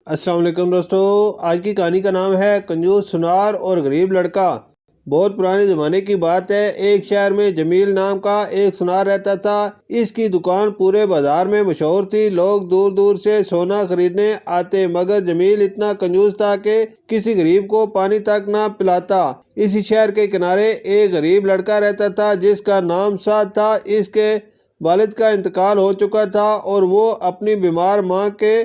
السلام علیکم دوستو، آج کی کہانی کا نام ہے کنجوس سنار اور غریب لڑکا۔ بہت پرانے زمانے کی بات ہے۔ ایک شہر میں جمیل نام کا ایک سنار رہتا تھا۔ اس کی دکان پورے بازار میں مشہور تھی۔ لوگ دور دور سے سونا خریدنے آتے، مگر جمیل اتنا کنجوس تھا کہ کسی غریب کو پانی تک نہ پلاتا۔ اسی شہر کے کنارے ایک غریب لڑکا رہتا تھا جس کا نام سعد تھا۔ اس کے والد کا انتقال ہو چکا تھا اور وہ اپنی بیمار ماں کے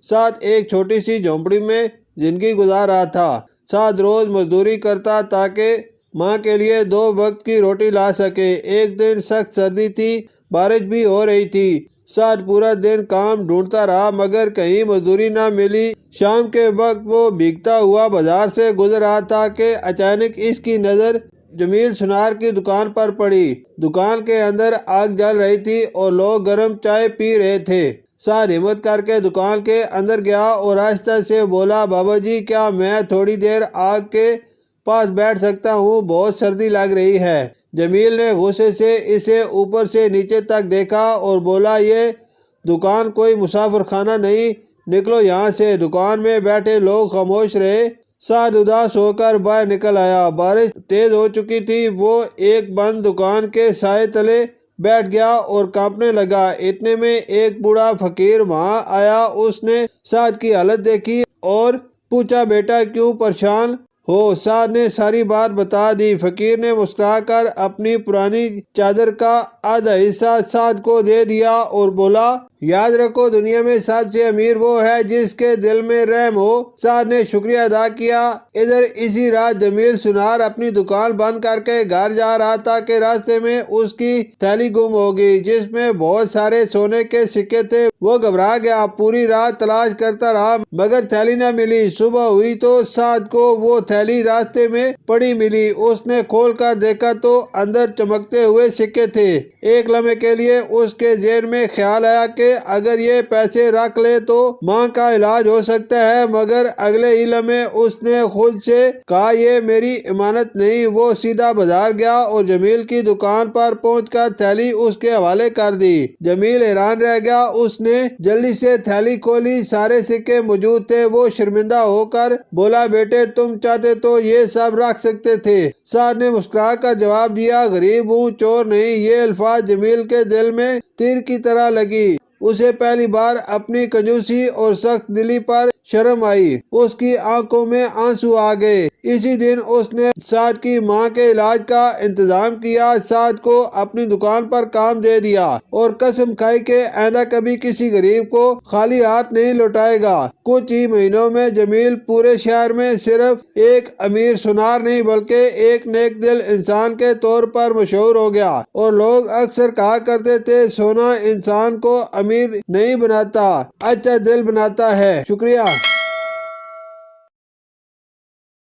ساتھ ایک چھوٹی سی جھونپڑی میں زندگی گزار رہا تھا۔ سعد روز مزدوری کرتا تاکہ ماں کے لیے 2 وقت کی روٹی لا سکے۔ ایک دن سخت سردی تھی، بارش بھی ہو رہی تھی۔ سعد پورا دن کام ڈھونڈتا رہا مگر کہیں مزدوری نہ ملی۔ شام کے وقت وہ بھیگتا ہوا بازار سے گزر رہا تھا کہ اچانک اس کی نظر جمیل سنار کی دکان پر پڑی۔ دکان کے اندر آگ جل رہی تھی اور لوگ گرم چائے پی رہے تھے۔ سعد ہمت کر کے دکان کے اندر گیا اور آہستہ سے بولا، بابا جی کیا میں تھوڑی دیر آگ کے پاس بیٹھ سکتا ہوں؟ بہت سردی لگ رہی ہے۔ جمیل نے غصے سے اسے اوپر سے نیچے تک دیکھا اور بولا، یہ دکان کوئی مسافر خانہ نہیں، نکلو یہاں سے۔ دکان میں بیٹھے لوگ خاموش رہے۔ سعد اداس ہو کر باہر نکل آیا۔ بارش تیز ہو چکی تھی۔ وہ ایک بند دکان کے سائے تلے بیٹھ گیا اور کانپنے لگا۔ اتنے میں ایک بوڑھا فقیر وہاں آیا۔ اس نے سعد کی حالت دیکھی اور پوچھا، بیٹا کیوں پریشان ہو؟ سعد نے ساری بات بتا دی۔ فقیر نے مسکرا کر اپنی پرانی چادر کا آدھا حصہ سعد کو دے دیا اور بولا، یاد رکھو دنیا میں سب سے امیر وہ ہے جس کے دل میں رحم ہو۔ سعد نے شکریہ ادا کیا۔ ادھر اسی رات جمیل سنار اپنی دکان بند کر کے گھر جا رہا تھا کہ راستے میں اس کی تھیلی گم ہو گئی جس میں بہت سارے سونے کے سکے تھے۔ وہ گھبرا گیا، پوری رات تلاش کرتا رہا مگر تھیلی نہ ملی۔ صبح ہوئی تو سعد کو وہ تھیلی راستے میں پڑی ملی۔ اس نے کھول کر دیکھا تو اندر چمکتے ہوئے سکے تھے۔ ایک لمحے کے لیے اس کے ذہن میں خیال آیا کہ اگر یہ پیسے رکھ لے تو ماں کا علاج ہو سکتا ہے، مگر اگلے ہی لمحے اس نے خود سے کہا، یہ میری امانت نہیں۔ وہ سیدھا بازار گیا اور جمیل کی دکان پر پہنچ کر تھیلی اس کے حوالے کر دی۔ جمیل حیران رہ گیا۔ اس نے جلدی سے تھیلی کھولی، سارے سکے موجود تھے۔ وہ شرمندہ ہو کر بولا، بیٹے تم چاہتے تو یہ سب رکھ سکتے تھے۔ سعد نے مسکرا کر جواب دیا، غریب ہوں، چور نہیں۔ یہ الفاظ جمیل کے دل میں تیر کی طرح لگی۔ اسے پہلی بار اپنی کنجوسی اور سخت دلی پر شرم آئی۔ اس کی آنکھوں میں آنسو آ گئے۔ اسی دن اس نے سعد کی ماں کے علاج کا انتظام کیا، سعد کو اپنی دکان پر کام دے دیا اور قسم کھائی کہ آئندہ کبھی کسی غریب کو خالی ہاتھ نہیں لوٹائے گا۔ کچھ ہی مہینوں میں جمیل پورے شہر میں صرف ایک امیر سنار نہیں بلکہ ایک نیک دل انسان کے طور پر مشہور ہو گیا، اور لوگ اکثر کہا کرتے تھے، سونا انسان کو امیر نہیں بناتا، اچھا دل بناتا ہے۔ شکریہ۔